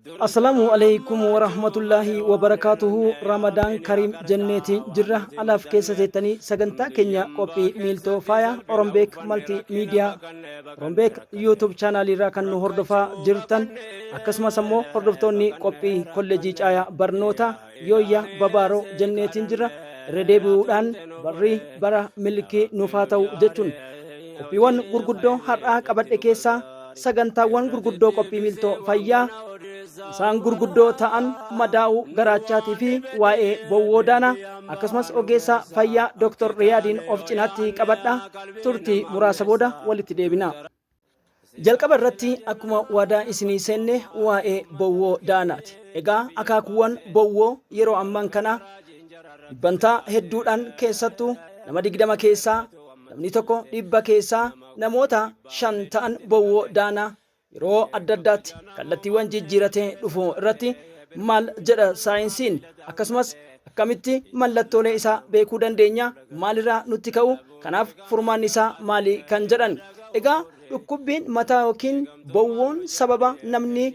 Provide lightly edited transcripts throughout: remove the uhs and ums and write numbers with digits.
Assalamu alaikum warahmatullahi wabarakatuhu. Ramadan Karim jenneeti jirra alaaf keessa teettanii sagantaa keenya qophii miiltoo faaya Orombeek Malti Miidiyaa Orombeek YouTube chaanaalii irraa kan nu hordofaa jirtan akkasumas ammoo hordoftoonni qophii kolleejii caayaa barnoota Yooyya Babaaroo jenneetiin jirra irra deebi'uudhaan barrii bara milkii nuuf haa ta'u jechuun qophiiwwan gurguddoo har'aa qabadhe keessaa sagantaawwan gurguddoo qophii miiltoo fayyaa isaan gurguddoo ta'an madaa'uu garaachaatii fi waa'ee bowwoodaana akkasumas ogeessa fayyaa Dr. Riyaadiin of cinaatti qabadha. Turtii muraasa booda walitti deebina. Jalqaba irratti akkuma waadaa isinii seenne waa'ee bowwoodaanaati. Egaa akaakuuwwan bowwoo yeroo ammaan kana dhibbantaa hedduudhaan keessattuu nama 20 keessaa namni tokko 100 keessaa namoota 5 ta'an bowwoodaanaa yeroo adda addaatti kallattiiwwan jijjiiratee dhufu irratti maal jedha saayinsiin akkasumas akkamitti mallattoolee isaa beekuu dandeenya maalirraa nutti ka'u kanaaf furmaan isaa maali kan jedhan. Egaa dhukkubbiin mataa yookiin bowwoon sababa namni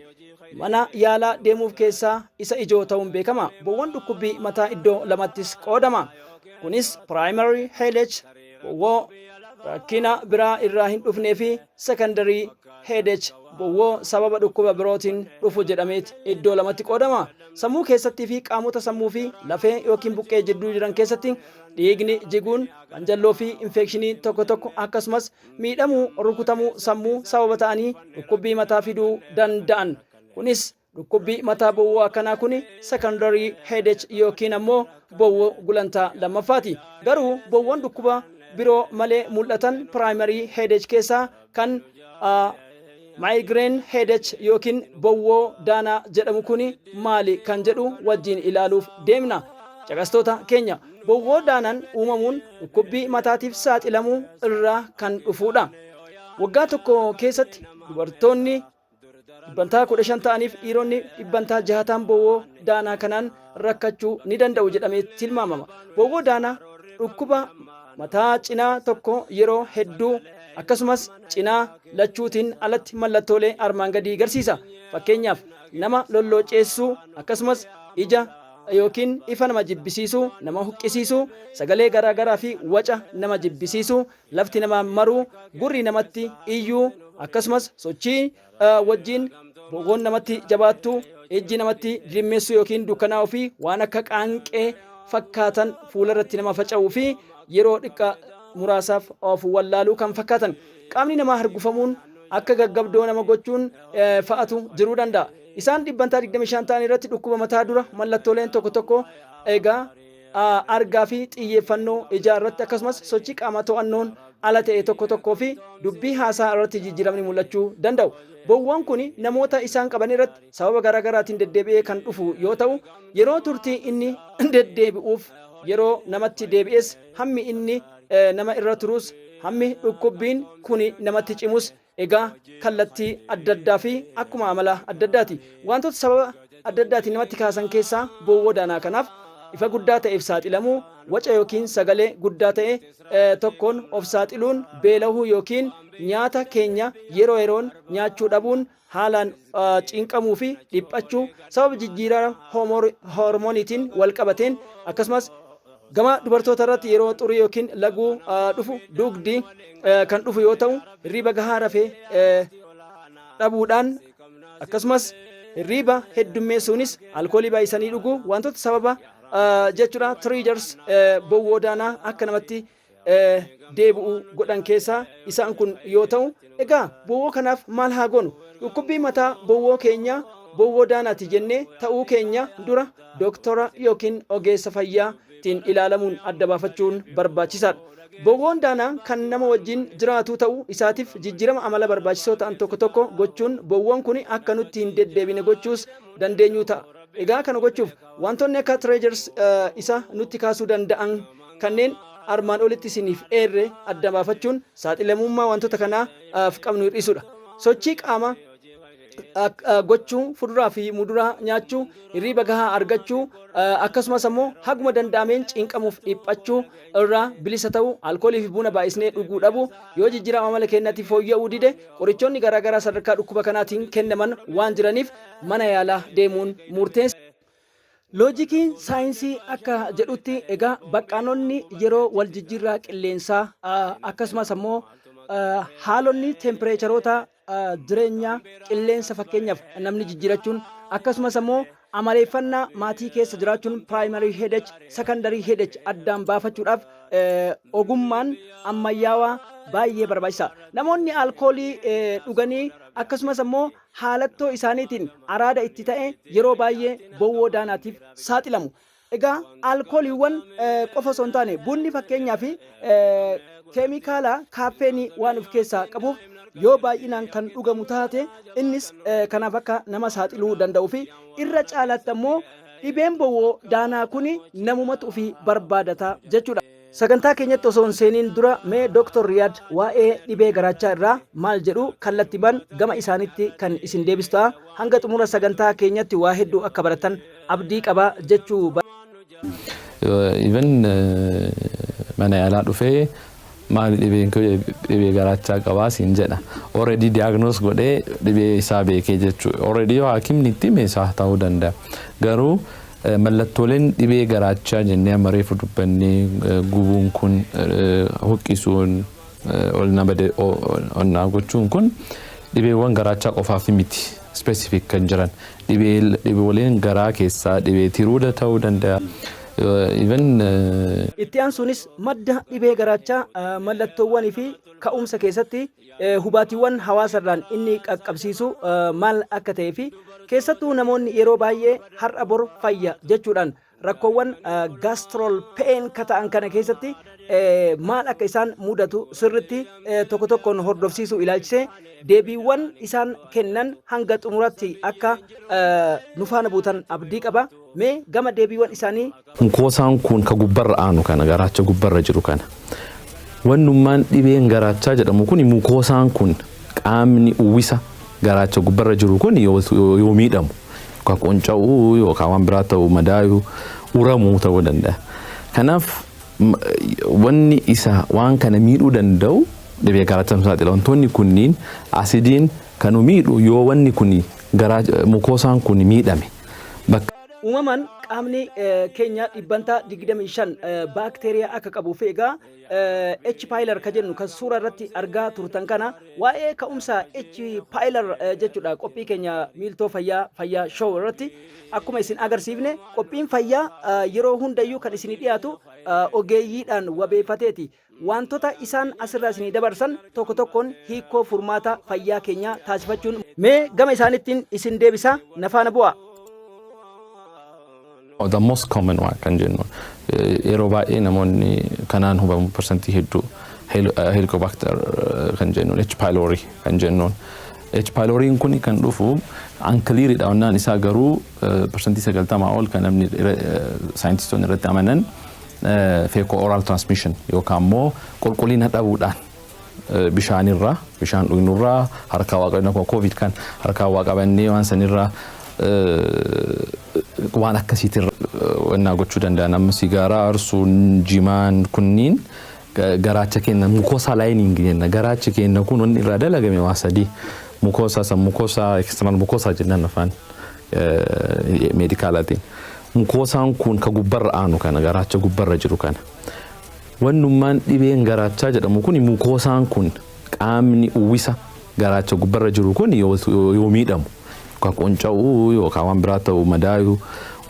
mana yaalaa deemuuf keessaa isa ijoo ta'uun beekama. Bowwoon dhukkubbii mataa iddoo lamattis qoodama. Kunis primary headache bowwoo rakkina biraa irraa hin dhufnee fi secondary headache bowwoo sababa dhukkuba birootiin dhufu jedhameet iddoo lamatti qoodama. Sammuu keessattii fi qaamota sammuu fi lafee yookiin buqqee jidduu jiran keessatti dhiigni jiguun wanjalloo fi infekshinii tokko tokko akkasumas miidhamuu rukutamuu sammuu sababa ta'anii dhukkubbii mataa fiduu danda'an. Kunis dhukkubbii mataa bowwoo akkanaa kun secondary headache yookiin ammoo bowwoo gulantaa lammaffaati. Garuu bowwoon dhukkuba biroo malee mul'atan primary headache keessaa kan migraine headache yookiin bowwoo daanaa jedhamu kuni maali kan jedhu wajjin ilaaluuf deemna. Caqastoota keenya bowwoo daanaan uumamuun dhukkubbii mataatiif saaxilamuu irraa kan dhufuudha. Waggaa tokko keessatti dubartoonni dhibbantaa 15 ta'aniif dhiironni dhibbantaa 60 bowwoo daanaa kanaan rakkachuu ni danda'u jedhamee tilmaamama. Bowwoo daanaa dhukkuba mataa cinaa tokko yeroo hedduu akkasumas cinaa lachuutiin alatti mallattoolee armaan gadii agarsiisa. Fakkeenyaaf nama lollooceessuu akkasumas ija yookiin ifa nama jibbisiisuu, nama huqqisiisuu, sagalee garaagaraa fi waca nama jibbisiisuu, lafti nama maruu, gurri namatti iyyuu akkasumas sochii wajjin bowwoon namatti jabaattuu, ijji namatti diimessuu yookiin dukkanaa'uu fi waan akka qaanqee fakkaatan fuula irratti nama faca'uu fi yeroo xiqqaa muraasaaf of wallaaluu kan fakkaatan. Qaamni namaa hargufamuun akka gaggabdoo nama gochuun fa'atu jiruu danda'a. Isaan dhibbantaa 25 ta'an irratti dhukkuba mataa dura mallattooleen tokko tokko egaa argaa fi xiyyeeffannoo ijaa irratti akkasumas sochii qaamaa to'annoon ala ta'e tokko tokkoo fi dubbii haasaa irratti jijjiiramni mul'achuu danda'u. Bowwoon kun namoota isaan qaban irratti sababa garaagaraatiin deddeebi'ee kan dhufu yoo ta'u yeroo turtii inni deddeebi'uuf yeroo namatti deebi'es hammi inni nama irra turus hammi dhukkubbiin kun namatti cimus egaa kallattii adda addaa fi akkuma amala adda addaati. Wantoota sababa adda addaatiin namatti kaasan keessaa bowwoo daanaa kanaaf ifa guddaa ta'eef saaxilamuu, waca yookiin sagalee guddaa ta'e tokkoon of saaxiluun, beelahuu yookiin nyaata keenya yeroo yeroon nyaachuu dhabuun, haalaan cinqamuu fi dhiphachuu sababa jijjiirama hormooniitiin wal qabateen akkasumas gama dubartoota irratti yeroo xurii yookiin laguu dhufu dugdi kan dhufu yoo ta'u hirriba gahaa rafee dhabuudhaan akkasumas hirriba heddummeessuunis alkoolii baay'isanii dhuguu wantoota sababa jechuudha triggers bowwoo daanaa akka namatti deebi'u godhan keessaa isaan kun yoo ta'u egaa bowwoo kanaaf maal haa goonu? Dhukkubbii mataa bowwoo keenya bowwoo daanaati jennee ta'uu keenya dura dooktora yookiin ogeessa fayyaa ilaalamuun adda baafachuun barbaachisaadha. Bowwoon daanaa kan nama wajjin jiraatu ta'uu isaatiif jijjiirama amala barbaachisoo ta'an tokko tokko gochuun bowwoon kun akka nutti hin deddeebine gochuus dandeenyu ta'a. Egaa kana gochuuf wantoonni akka triggers isa nutti kaasuu danda'an kanneen armaan olitti isiniif eerre adda baafachuun saaxilamummaa wantoota kanaaf qabnu hir'isuudha. Sochii qaamaa gochuu, fuduraa fi muduraa nyaachuu, hirriba gahaa argachuu, akkasumas ammoo haguma danda'ameen cinqamuuf dhiphachuu irraa bilisa ta'uu, alkoolii fi buna baay'isnee dhuguu dhabuu, yoo jijjiirama amala keenyaatti fooyya'uu dide qorichoonni garaagaraa sadarkaa dhukkuba kanaatiin kennaman waan jiraniif mana yaalaa deemuun murteessa. Loojikiin saayinsii akka jedhutti egaa baqqaanonni yeroo wal jijjiirraa qilleensaa akkasumas ammoo haalonni tempereecharoota jireenya qilleensa fakkeenyaaf namni jijjiirachuun akkasumas ammoo amaleeffannaa maatii keessa jiraachuun primary headache, secondary headache addaan baafachuudhaaf ogummaan ammayyaawaa baay'ee barbaachisaa. Namoonni alkoolii dhuganii akkasumas ammoo haalattoo isaaniitiin araada itti ta'e yeroo baay'ee bowwoo daanaatiif saaxilamu. Egaa alkooliiwwan qofa osoo hin taane bunni fakkeenyaaf keemikaala kaaffeenii waan of keessaa qabuuf yoo baay'inaan kan dhugamu taate innis kanaaf akka nama saaxiluu danda'uu fi irra caalaatti ammoo dhibeen bowwoo daanaa kun namumatu ofii barbaadata jechuudha. Sagantaa keenyatti osoo hin seeniin dura mee Dr. Riyaad waa'ee dhibee garaachaa irraa maal jedhu kallattiiban gama isaanitti kan isin deebistaa hanga xumura sagantaa keenyatti waa hedduu akka baratan abdii qaba jechuu. Even mana yaalaa dhufee maal dhibee garaachaa qabaa siin jedha. Already diagnoos godhee dhibee isaa beekee jechuudha. Already yoo haakimni itti meeshaa ta'uu danda'a. Garuu mallattooleen dhibee garaachaa jennee amaree fudubbannee gubuun kun huqqisuun onnaa gochuun kun dhibeewwan garaachaa qofaaf miti specific kan jiran dhibeewwan garaa keessaa dhibee tiruuda ta'uu danda'a. Itti aansuunis madda dhibee garaachaa mallattoowwanii fi ka'umsa keessatti hubaatiiwwan hawaasarraan inni qaqqabsiisu maal akka ta'ee fi keessattuu namoonni yeroo baay'ee har'a bor fayya jechuudhaan rakkoowwan gastrol peen kata'an kana keessatti maal akka isaan mudatu sirritti tokko tokkoon hordofsiisuu ilaalchisee deebiiwwan isaan kennan hanga xumuratti akka nu faana buutan abdii qaba. Mee gama deebiiwwan isaanii. Mukoosaan kun ka gubbarra aanu kana garaacha gubbarra jiru kana. Wannummaan dhibeen garaachaa jedhamu kun mukoosaan kun qaamni uwwisa garaacha gubbarra jiru kun yoo miidhamu yookaan qonca'uu yookaan waan biraa ta'uu madaa'uu uramuu ta'uu danda'a. Kanaaf wanni isa waan kana miidhuu danda'u dhibee garaachaa saaxila. Wantoonni kunniin asidiin kan miidhu yoo wanni kun mukoosaan kun miidhame. Uumamaan qaamni keenya dhibbantaa 25 baakteeriyaa akka qabuu fi egaa H. pylori ka jennu kan suura irratti argaa turtan kana waa'ee ka'umsa H. pylori jechuudha qophii keenya miiltoo fayyaa show irratti akkuma isin agarsiifne qophiin fayyaa yeroo hundayyuu kan isin dhiyaatu ogeeyyiidhaan wabeeffateeti. Wantoota isaan asirraa isin dabarsan tokko tokkoon hiikoo furmaata fayyaa keenya taasifachuun mee gama isaanittiin isin deebisa nafaana bu'a. The most common one kan jennu yeroo baay'ee namoonni kanaan hubamu percentii hedduu Helicobacter kan jennu H. pylori kan jennuun H. pyloriin kun kan dhufu unclearidha wannaan isaa garuu percentii 90 ol kan namni saayintistoonni irratti amanan fecal oral transmission yookaan immoo qulqullina dhabuudhaan bishaan dhugnurraa harkaa waa qabannee covid kan harkaa waa qabannee waan sanirraa waan akkasiitiin wannaa gochuu danda'an amma sigaaraa arsuun jimaan kunniin garaacha keenya mukoosaa laayiniin jenna garaacha keenya kun wanni irraa dalagame waa sadii mukoosaa external mukoosaa jennan afaan meedikaalaatiin mukoosaan kun ka gubbarra aanu kana garaacha gubbarra jiru kana wannummaan dhibeen garaachaa jedhamu kun mukoosaan kun qaamni uwwisa garaacha gubbarra jiru kun yoo miidhamu yookaan qonca'uu yookaan waan biraa ta'uu madaa'uu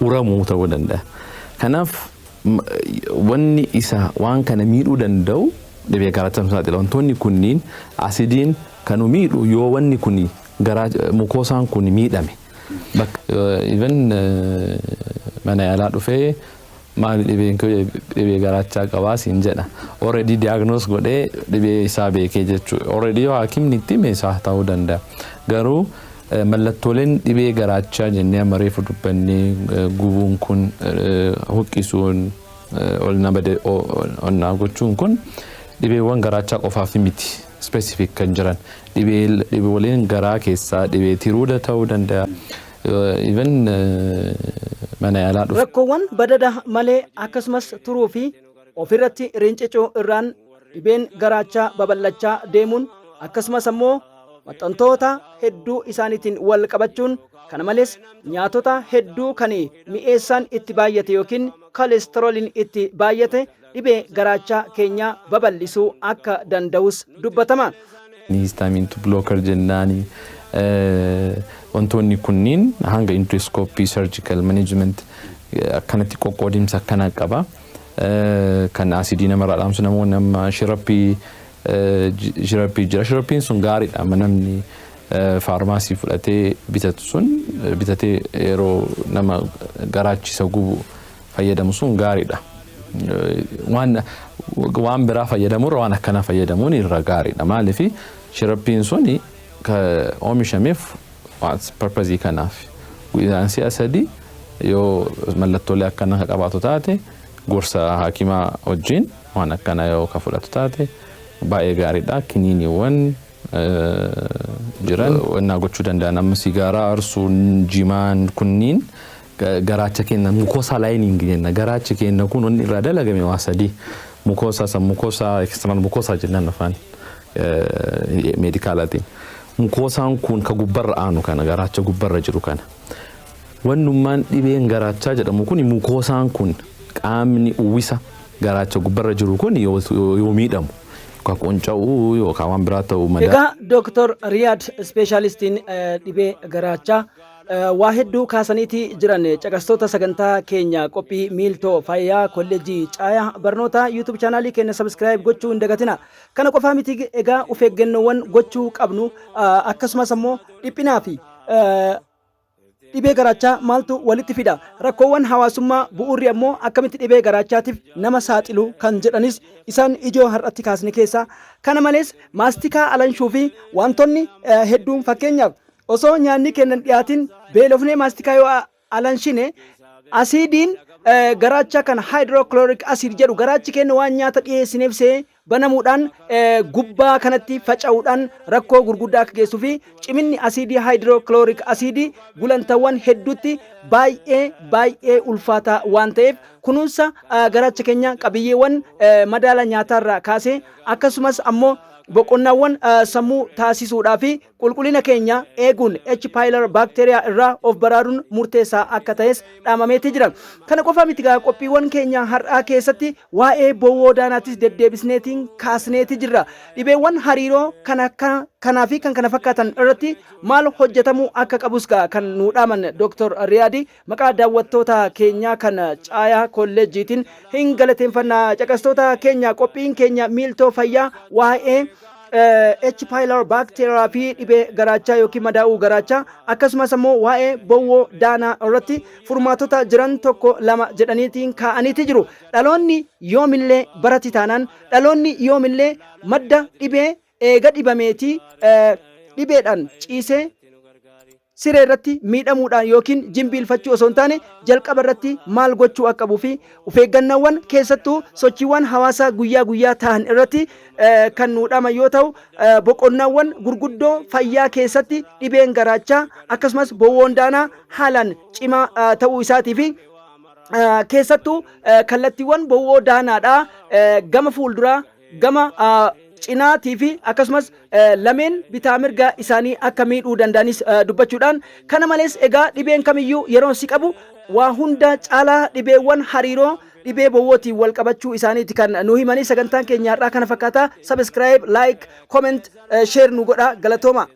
uramuu ta'uu danda'a. Kanaaf wanni isa waan kana miidhuu danda'u dhibee garaachaa saaxila. Wantoonni kunniin asidiin kan miidhu yoo wanni kun mukoosaan kun miidhame. Even mana yaalaa dhufee maal dhibee garaachaa qabaa siin jedha. Already diagnoos godhee dhibee isaa beekee jechuudha. Already yoo haakimni itti meeshaa ta'uu danda'a. Garuu mallattooleen dhibee garaachaa jennee amaree fudubbannee gubuun kun huqqisuun onnaa gochuun kun dhibeewwan garaachaa qofaaf miti specific kan jiran dhibeewwan garaa keessaa dhibee tiruuda ta'uu danda'a. Even mana yaalaa dhufu. Rakkoowwan badada malee akkasumas turuu fi ofirratti rincicuu irraan dhibeen garaachaa babal'achaa deemuun akkasumas ammoo maxxantoota hedduu isaaniitiin wal qabachuun kana malees nyaatota hedduu kan mi'eessaan itti baay'ate yookiin kolesterooliin itti baay'ate dhibee garaachaa keenya babal'isuu akka danda'us dubbatama. Histamiin blocker jennaani wantoonni kunniin hanga endoscopy surgical management akkanatti qoqqoodinsa akkana qaba. Kan asidii namarraa dhaamsu namoonni amma shirappii jira. Shirappiin sun gaariidha. Namni faarmaasii fudhatee bitatu sun bitatee yeroo nama garaachisa gubu fayyadamu sun gaariidha. Waan biraa fayyadamurra waan akkana fayyadamuun irra gaariidha. Maaliif shirappiin sun oomishameef purpose kanaaf guyyaan si'a sadii yoo mallattoolee akkana qabaatu taate gorsa hakimaa wajjin waan akkana yoo ka fudhatu taate baay'ee gaariidha. Kiniiniiwwan jiran wannaa gochuu danda'an amma sigaaraa arsuun jimaan kunniin garaacha keenya mukoosaa laayiniing jenna. Garaachi keenya kun wanni irraa dalagame waa sadii mukoosaa external mukoosaa jennan afaan meedikaalaatiin. Mukoosaan kun ka gubbarra aanu kana garaacha gubbarra jiru kana. Wannummaan dhibeen garaachaa jedhamu kun mukoosaan kun qaamni uwwisa garaacha gubbarra jiru kun yoo miidhamu ka qonca'uu yookaan waan biraa ta'uu mala. Egaa Dr. Riyaad Speeshaalistiin dhibee garaachaa waa hedduu kaasaniiti jiran caqastoota sagantaa keenya qophii miiltoo fayyaa kolleejjii caayaa barnoota YouTube chaanaalii keenya subscribe gochuu hin dagatina. Kana qofaa miti egaa of eeggannoowwan gochuu qabnu akkasumas ammoo dhiphinaa fi dhibee garaachaa maaltu walitti fida rakkoowwan hawaasummaa bu'uurri ammoo akkamitti dhibee garaachaatiif nama saaxilu kan jedhanis isaan ijoo har'atti kaasne keessaa. Kana malees maastikaa alanshuu fi wantoonni hedduun fakkeenyaaf osoo nyaanni kennan dhiyaatin beelofnee maastikaa yoo alanshine asiidiin garaacha kan hydrochloric acid jedhu garaachi kenna waan nyaata dhiyeessineef see banamuudhaan gubbaa kanatti faca'uudhaan rakkoo gurguddaa akka geessuu fi ciminni asiidii hydrochloric acid gulantaawwan hedduutti baay'ee ulfaataa waan ta'eef kunuunsa garaacha keenya qabiyyeewwan madaala nyaataarraa kaasee akkasumas ammoo boqonnaawwan sammuu taasisuudhaa fi qulqullina keenya eeguun H. pylori baakteeriyaa irraa of baraaruun murteessaa akka ta'es dhaamameeti jira. Kana qofaa miti qophiiwwan keenya har'aa keessatti waa'ee bowwoo daanaattis deddeebisneetiin kaasneeti jirra. Dhibeewwan hariiroo kanaa fi kan kana fakkaatan irratti maal hojjetamuu akka qabus kan nu dhaaman Dr. Riyaadi maqaa daawwattoota keenya kan caayaa kolleejjiitiin hin galateeffannaa. Caqastoota keenya qophiin keenya miiltoo fayyaa waa'ee H. pylori baakteeriyaa fi dhibee garaachaa yookiin madaa'uu garaachaa akkasumas ammoo waa'ee bowwoo daanaa irratti furmaatota jiran tokko lama jedhaniitiin kaa'aniiti jiru. Dhaloonni yoomillee barati taanaan dhaloonni yoomillee madda dhibee eega dhibameetii dhibeedhaan ciisee siree irratti miidhamuudhaan yookiin jimbiilfachuu osoo hin taane jalqaba irratti maal gochuu akka qabuu fi of eeggannaawwan keessattuu sochiiwwan hawaasaa guyyaa ta'an irratti kan nu dhaaman yoo ta'u boqonnaawwan gurguddoo fayyaa keessatti dhibeen garaachaa akkasumas bowwoon daanaa haalaan cimaa ta'uu isaatii fi keessattuu kallattiiwwan bowwoo daanaadhaa gama fuulduraa gama cinaatii fi akkasumas lameen bitaa mirgaa isaanii akka miidhuu danda'anis dubbachuudhaan kana malees egaa dhibeen kamiyyuu yeroo si qabu waa hunda caalaa dhibeewwan hariiroo dhibee bowwootiin wal qabachuu isaaniiti kan nu himanii. Sagantaan keenya har'aa kana fakkaata. Subscribe, like, comment, share nu godha. Galatooma.